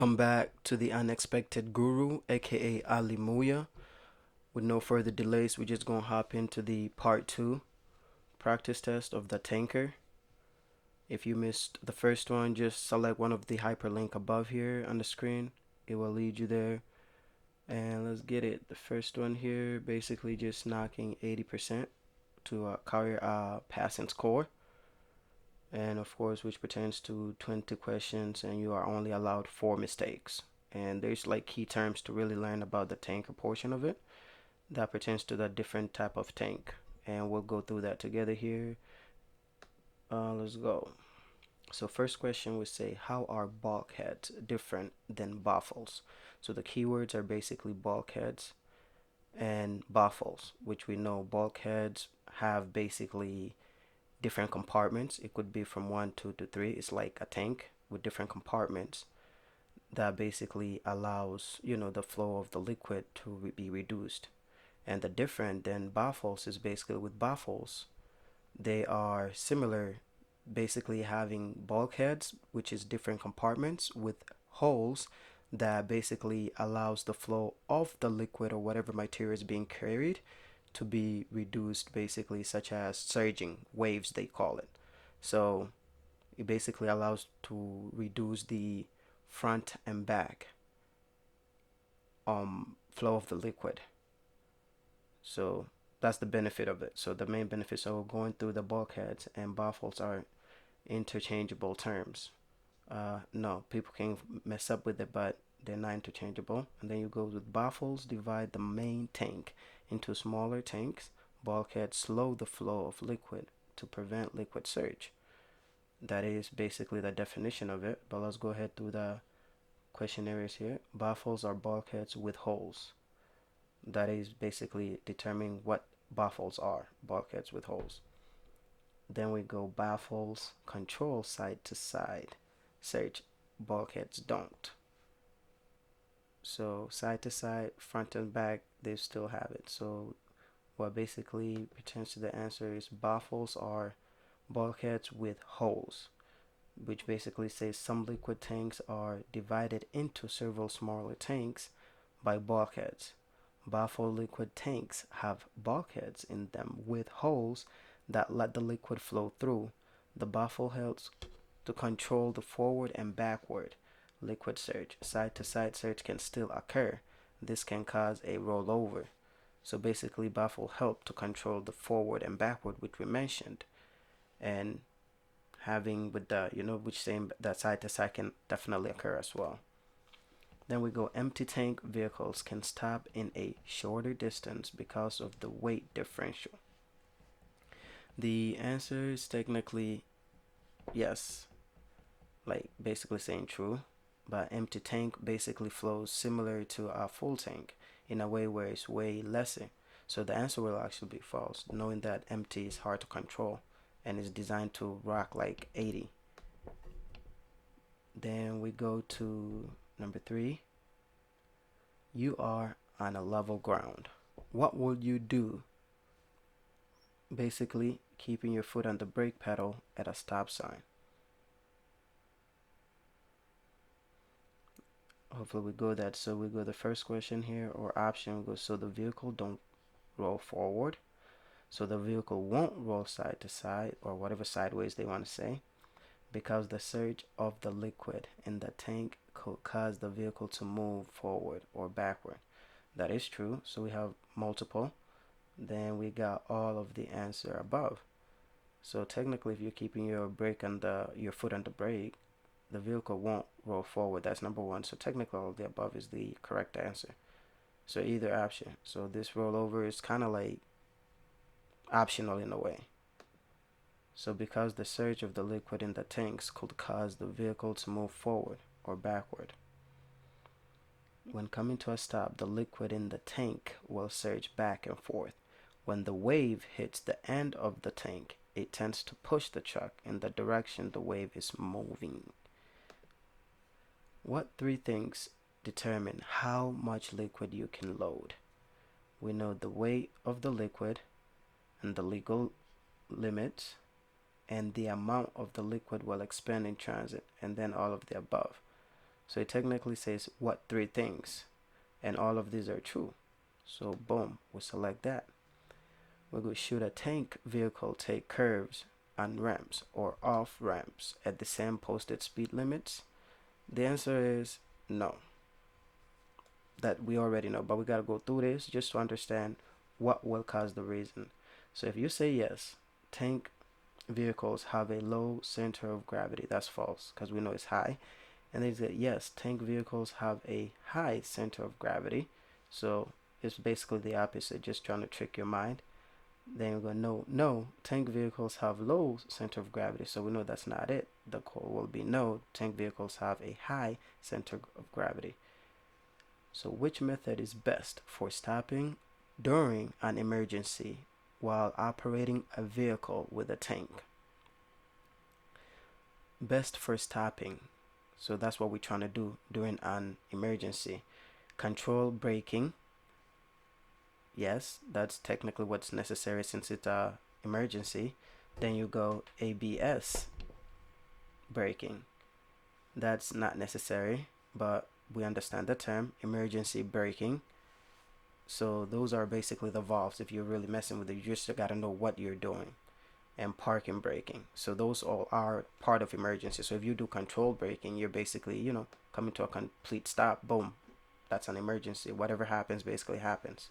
I'm back to the unexpected guru, aka Ali Muya. With no further delays, we're just gonna hop into the part two practice test of the tanker. If you missed the first one, just select one of the hyperlink above here on the screen. It will lead you there. And let's get it. The first one here, basically just knocking 80% to carrier passing score. And of course, which pertains to 20 questions, and you are only allowed 4 mistakes. And there's like key terms to really learn about the tanker portion of it that pertains to the different type of tank, and we'll go through that together here. Let's go. So first question would say, how are bulkheads different than baffles? So the keywords are basically bulkheads and baffles, which we know bulkheads have basically different compartments. It could be from 1, 2 to 3. It's like a tank with different compartments that basically allows the flow of the liquid to be reduced. And the different than baffles is basically with baffles, they are similar, basically having bulkheads, which is different compartments with holes that basically allows the flow of the liquid or whatever material is being carried to be reduced, basically, such as surging waves, they call it. So it basically allows to reduce the front and back flow of the liquid. So that's the benefit of it. So the main benefits of going through the bulkheads and baffles are interchangeable terms. No, people can mess up with it, but they're not interchangeable. And then you go with baffles, divide the main tank into smaller tanks. Bulkheads slow the flow of liquid to prevent liquid surge. That is basically the definition of it. But let's go ahead through the questionnaires here. Baffles are bulkheads with holes. That is basically determining what baffles are, bulkheads with holes. Then we go baffles control side to side surge, bulkheads don't. So side to side, front and back, they still have it. So what basically pertains to the answer is baffles are bulkheads with holes, which basically says some liquid tanks are divided into several smaller tanks by bulkheads. Baffle liquid tanks have bulkheads in them with holes that let the liquid flow through. The baffle helps to control the forward and backward liquid surge. Side to side surge can still occur. This can cause a rollover. So basically, baffle help to control the forward and backward, which we mentioned, and having with the which saying that side to side can definitely occur as well. Then we go empty tank vehicles can stop in a shorter distance because of the weight differential. The answer is technically yes, like basically saying true, but empty tank basically flows similar to a full tank in a way where it's way lesser. So the answer will actually be false, knowing that empty is hard to control and is designed to rock like 80. Then we go to number 3. You are on a level ground. What would you do? Basically, keeping your foot on the brake pedal at a stop sign. Hopefully we go that. So we go the first question here, or option we go, so the vehicle don't roll forward. So the vehicle won't roll side to side, or whatever sideways they want to say, because the surge of the liquid in the tank could cause the vehicle to move forward or backward. That is true. So we have multiple. Then we got all of the answer above. So technically, if you're keeping your your foot on the brake, the vehicle won't roll forward. That's number 1. So technically, all of the above is the correct answer. So either option. So this rollover is kind of like optional in a way. So because the surge of the liquid in the tanks could cause the vehicle to move forward or backward. When coming to a stop, the liquid in the tank will surge back and forth. When the wave hits the end of the tank, it tends to push the truck in the direction the wave is moving. What 3 things determine how much liquid you can load? We know the weight of the liquid and the legal limits and the amount of the liquid will expend in transit, and then all of the above. So it technically says what three things, and all of these are true. So boom, we select that. We're going to shoot a tank vehicle take curves on ramps or off ramps at the same posted speed limits? The answer is no. That we already know, but we got to go through this just to understand what will cause the reason. So if you say yes, tank vehicles have a low center of gravity, that's false because we know it's high. And they say yes, tank vehicles have a high center of gravity. So it's basically the opposite, just trying to trick your mind. Then we go no, tank vehicles have low center of gravity. So we know that's not it. The call will be no, tank vehicles have a high center of gravity. So which method is best for stopping during an emergency while operating a vehicle with a tank? Best for stopping. So that's what we're trying to do during an emergency. Control braking. Yes, that's technically what's necessary since it's a emergency. Then you go ABS braking. That's not necessary, but we understand the term emergency braking. So those are basically the valves. If you're really messing with it, you just gotta know what you're doing. And parking braking. So those all are part of emergency. So if you do control braking, you're basically, coming to a complete stop. Boom. That's an emergency. Whatever happens basically happens.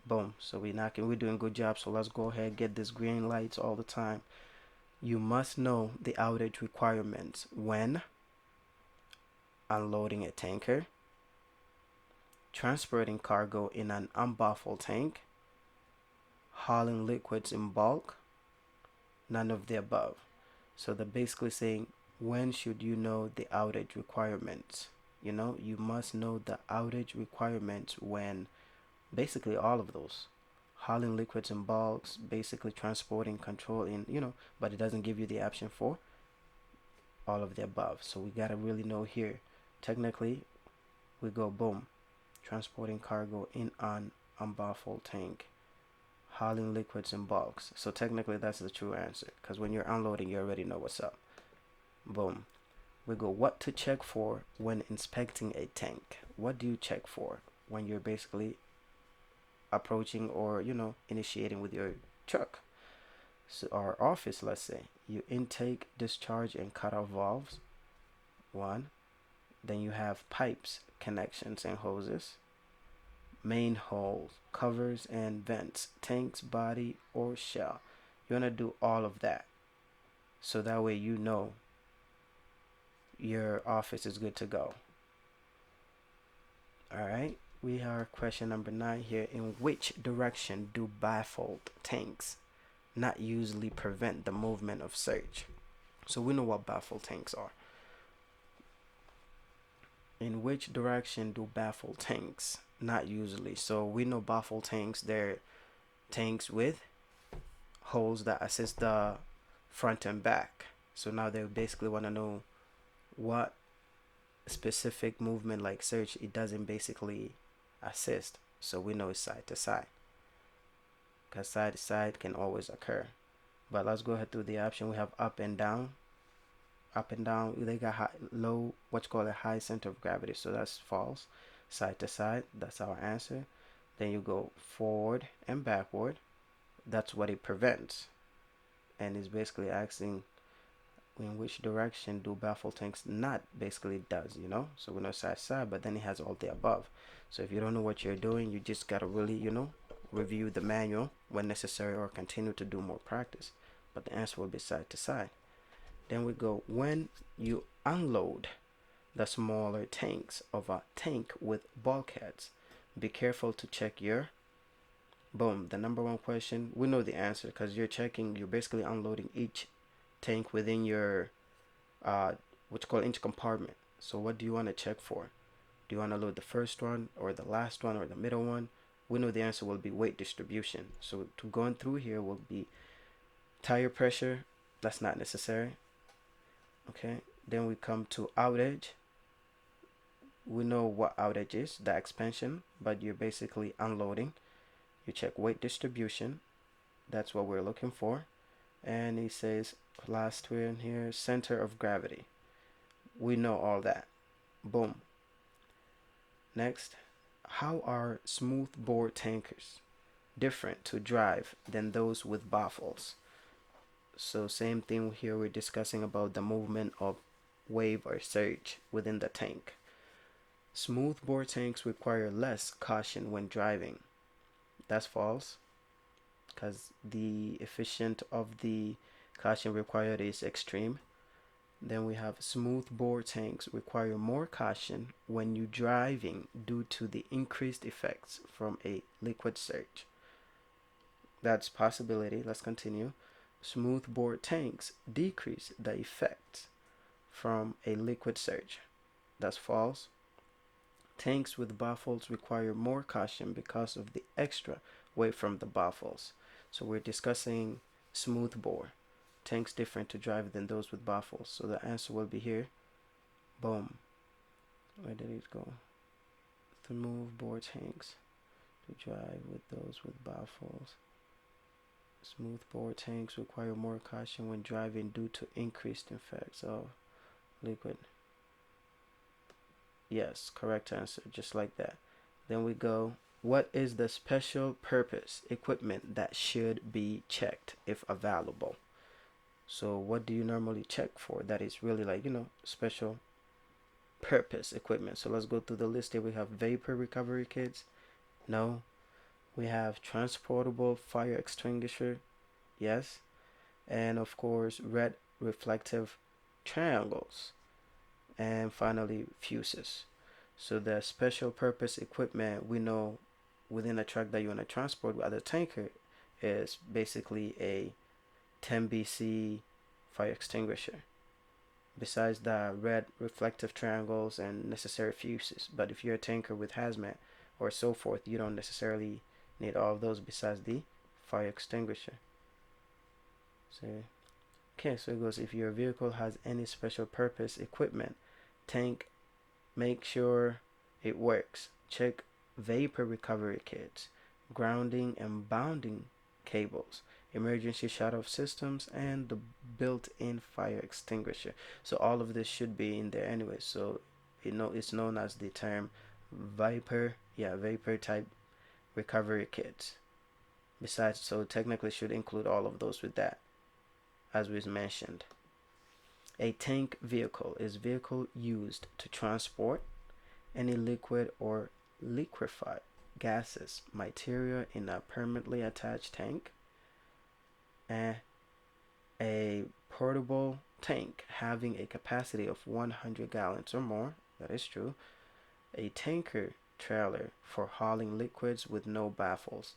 Boom. So we're doing a good job. So let's go ahead, get this green lights all the time. You must know the outage requirements when unloading a tanker, transporting cargo in an unbaffled tank, hauling liquids in bulk, none of the above. So they're basically saying, when should you know the outage requirements? You must know the outage requirements when basically all of those. Hauling liquids in bulks, basically transporting, controlling, but it doesn't give you the option for all of the above. So we gotta really know here. Technically, we go boom, transporting cargo in an unbaffled tank, hauling liquids in bulks. So technically that's the true answer, because when you're unloading, you already know what's up. Boom. We go what to check for when inspecting a tank. What do you check for when you're basically approaching or initiating with your truck? So our office, let's say you intake, discharge, and cut off valves. One. Then you have pipes, connections, and hoses, main holes, covers and vents, tanks, body, or shell. You want to do all of that, so that way your office is good to go. Alright, we have question number 9 here. In which direction do baffled tanks not usually prevent the movement of surge? So we know what baffled tanks are. In which direction do baffled tanks not usually? So we know baffled tanks, they're tanks with holes that assist the front and back. So now they basically want to know what specific movement like surge it doesn't basically assist. So we know it's side to side, because side to side can always occur. But let's go ahead through the option. We have up and down. Up and down, they got low, what's called a high center of gravity, so that's false. Side to side, that's our answer. Then you go forward and backward, that's what it prevents. And it's basically asking in which direction do baffled tanks not basically does, so we know side to side, but then it has all the above. So if you don't know what you're doing, you just gotta really review the manual when necessary, or continue to do more practice. But the answer will be side to side. Then we go when you unload the smaller tanks of a tank with bulkheads, be careful to check your boom. The number one question, we know the answer, because you're basically unloading each tank within your what's called each compartment. So what do you want to check for? Do you want to load the first one or the last one or the middle one? We know the answer will be weight distribution. So to going through here will be tire pressure, that's not necessary. Okay, then we come to outage. We know what outage is, the expansion, but you're basically unloading. You check weight distribution, that's what we're looking for. And he says last one here, center of gravity. We know all that. Boom. Next, how are smoothbore tankers different to drive than those with baffles? So same thing here, we're discussing about the movement of wave or surge within the tank. Smoothbore tanks require less caution when driving. That's false, because the efficient of the caution required is extreme. Then we have smoothbore tanks require more caution when you driving due to the increased effects from a liquid surge. That's possibility. Let's continue. Smoothbore tanks decrease the effects from a liquid surge. That's false. Tanks with baffles require more caution because of the extra weight from the baffles. So we're discussing smoothbore tanks different to drive than those with baffles. So the answer will be here. Boom. Where did it go? Smoothbore tanks to drive with those with baffles. Smoothbore tanks require more caution when driving due to increased effects of liquid. Yes, correct answer, just like that. Then we go, what is the special purpose equipment that should be checked if available? So what do you normally check for that is really like, special purpose equipment? So let's go through the list here. We have vapor recovery kits. No. We have transportable fire extinguisher. Yes. And of course, red reflective triangles. And finally, fuses. So the special purpose equipment we know within a truck that you want to transport with a tanker is basically a 10 BC fire extinguisher, besides the red reflective triangles and necessary fuses. But if you're a tanker with hazmat or so forth, you don't necessarily need all of those besides the fire extinguisher. So okay, so it goes, if your vehicle has any special purpose equipment, tank, make sure it works. Check vapor recovery kits, grounding and bounding cables, emergency shut-off systems, and the built-in fire extinguisher. So all of this should be in there anyway. So it's known as the term vapor type recovery kits. Besides, so technically should include all of those with that, as was mentioned. A tank vehicle is vehicle used to transport any liquid or liquefied gases, material in a permanently attached tank, and a portable tank having a capacity of 100 gallons or more. That is true. A tanker trailer for hauling liquids with no baffles.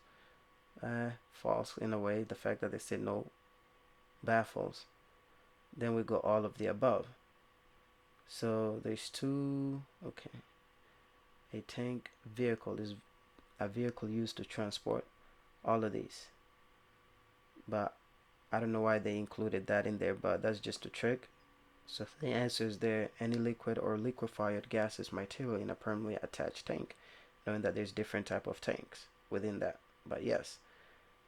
False in a way, the fact that they said no baffles. Then we go all of the above. So there's two. Okay. A tank vehicle is a vehicle used to transport all of these. But I don't know why they included that in there, but that's just a trick. So the answer is there, any liquid or liquefied gases material in a permanently attached tank, knowing that there's different type of tanks within that. But yes.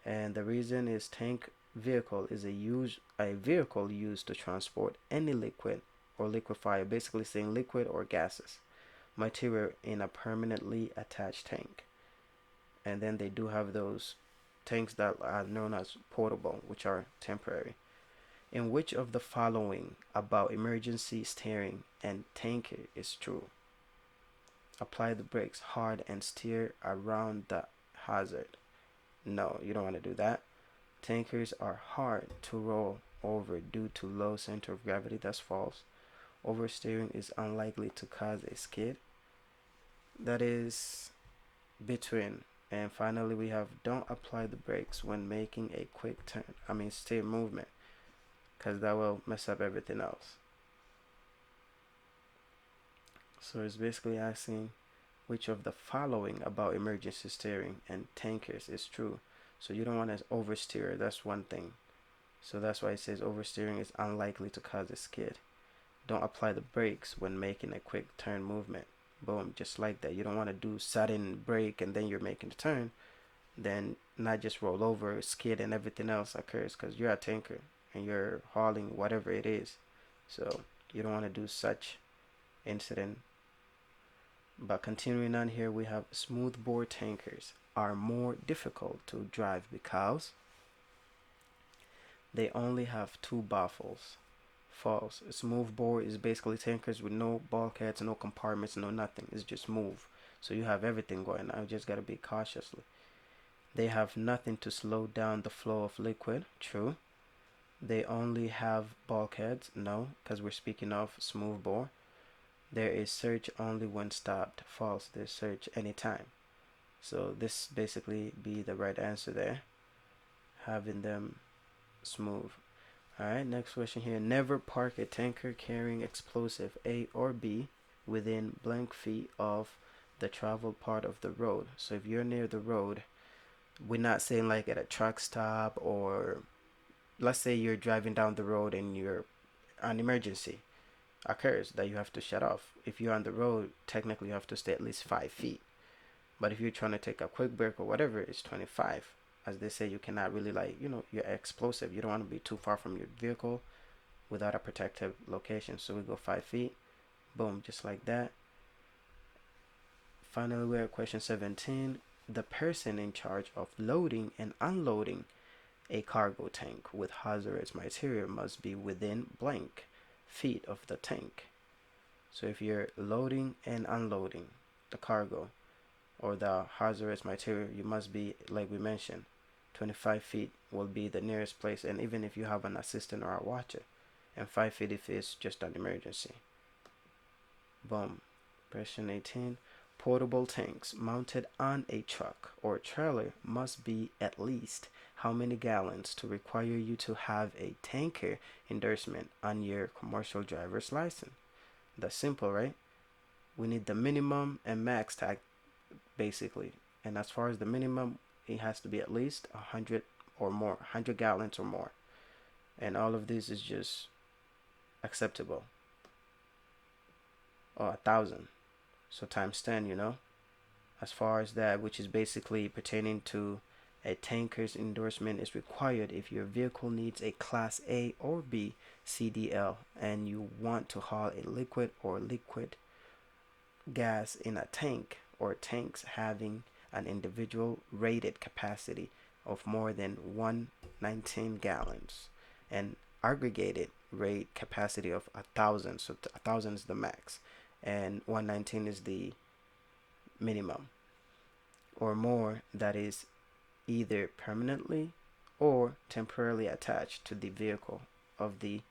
And the reason is tank vehicle is a vehicle used to transport any liquid or liquefied, basically saying liquid or gases, material in a permanently attached tank. And then they do have those tanks that are known as portable, which are temporary. In which of the following about emergency steering and tanker is true? Apply the brakes hard and steer around the hazard. No, you don't want to do that. Tankers are hard to roll over due to low center of gravity. That's false. Oversteering is unlikely to cause a skid. That is between. And finally, we have don't apply the brakes when making a quick steer movement, because that will mess up everything else. So it's basically asking which of the following about emergency steering and tankers is true. So you don't want to oversteer. That's one thing. So that's why it says oversteering is unlikely to cause a skid. Don't apply the brakes when making a quick turn movement. Boom, just like that. You don't want to do sudden brake and then you're making the turn. Then not just roll over, skid, and everything else occurs, because you're a tanker and you're hauling whatever it is. So you don't want to do such incident But continuing on here, we have smoothbore tankers are more difficult to drive because they only have two baffles. False. Smoothbore is basically tankers with no bulkheads, no compartments, no nothing. It's just smooth. So you have everything going on. You just gotta be cautiously. They have nothing to slow down the flow of liquid. True. They only have bulkheads. No, because we're speaking of smoothbore. There is search only when stopped. False. There's search anytime. So this basically be the right answer there. Having them smooth. Alright, next question here. Never park a tanker carrying explosive A or B within blank feet of the traveled part of the road. So if you're near the road, we're not saying like at a truck stop, or let's say you're driving down the road and you're an emergency occurs that you have to shut off. If you're on the road, technically you have to stay at least 5 feet. But if you're trying to take a quick break or whatever, it's 25. As they say, you cannot really, like, you're explosive. You don't want to be too far from your vehicle without a protective location. So we go 5 feet. Boom, just like that. Finally, we're at question 17. The person in charge of loading and unloading a cargo tank with hazardous material must be within blank feet of the tank. So if you're loading and unloading the cargo or the hazardous material, you must be, like we mentioned, 25 feet will be the nearest place, and even if you have an assistant or a watcher, and 5 feet if it's just an emergency. Boom. Question 18. Portable tanks mounted on a truck or trailer must be at least how many gallons to require you to have a tanker endorsement on your commercial driver's license? That's simple, right? We need the minimum and max tag basically. And as far as the minimum, it has to be at least 100 or more, 100 gallons or more. And all of this is just acceptable. Or 1,000. So times 10, as far as that, which is basically pertaining to a tanker's endorsement is required if your vehicle needs a Class A or B CDL and you want to haul a liquid or liquid gas in a tank or tanks having an individual rated capacity of more than 119 gallons and aggregated rate capacity of 1,000. So 1,000 is the max and 119 is the minimum, or more, that is either permanently or temporarily attached to the vehicle of the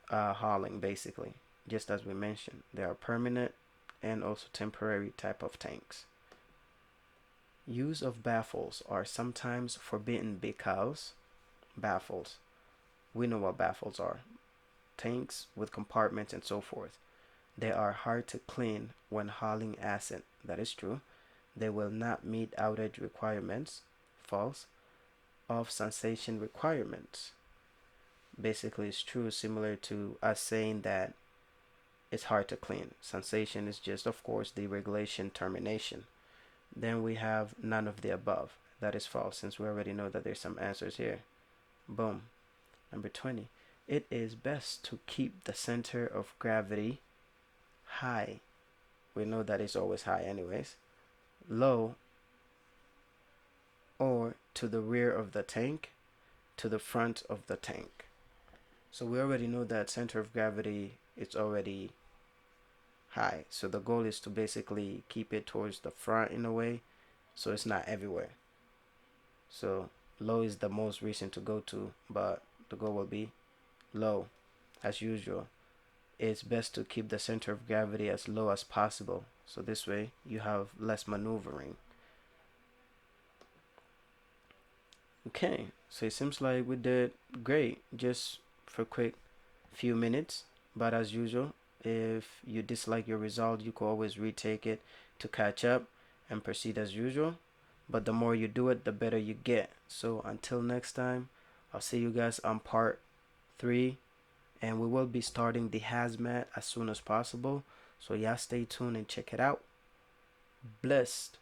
hauling. Basically, just as we mentioned, there are permanent and also temporary type of tanks. Use of baffles are sometimes forbidden because baffles, we know what baffles are, tanks with compartments and so forth. They are hard to clean when hauling acid. That is true. They will not meet outage requirements. False. Of sensation requirements. Basically, it's true, similar to us saying that it's hard to clean. Sensation is just, of course, the regulation termination. Then we have none of the above. That is false, since we already know that there's some answers here. Boom. Number 20. It is best to keep the center of gravity high. We know that it's always high anyways. Low, or to the rear of the tank, to the front of the tank. So we already know that center of gravity is already high. So the goal is to basically keep it towards the front in a way, so it's not everywhere. So low is the most recent to go to, but the goal will be low as usual. It's best to keep the center of gravity as low as possible, so this way you have less maneuvering. Okay, so it seems like we did great just for a quick few minutes, but as usual, if you dislike your result, you can always retake it to catch up and proceed as usual. But the more you do it, the better you get. So until next time, I'll see you guys on part 3, and we will be starting the hazmat as soon as possible. So y'all stay tuned and check it out. Blessed.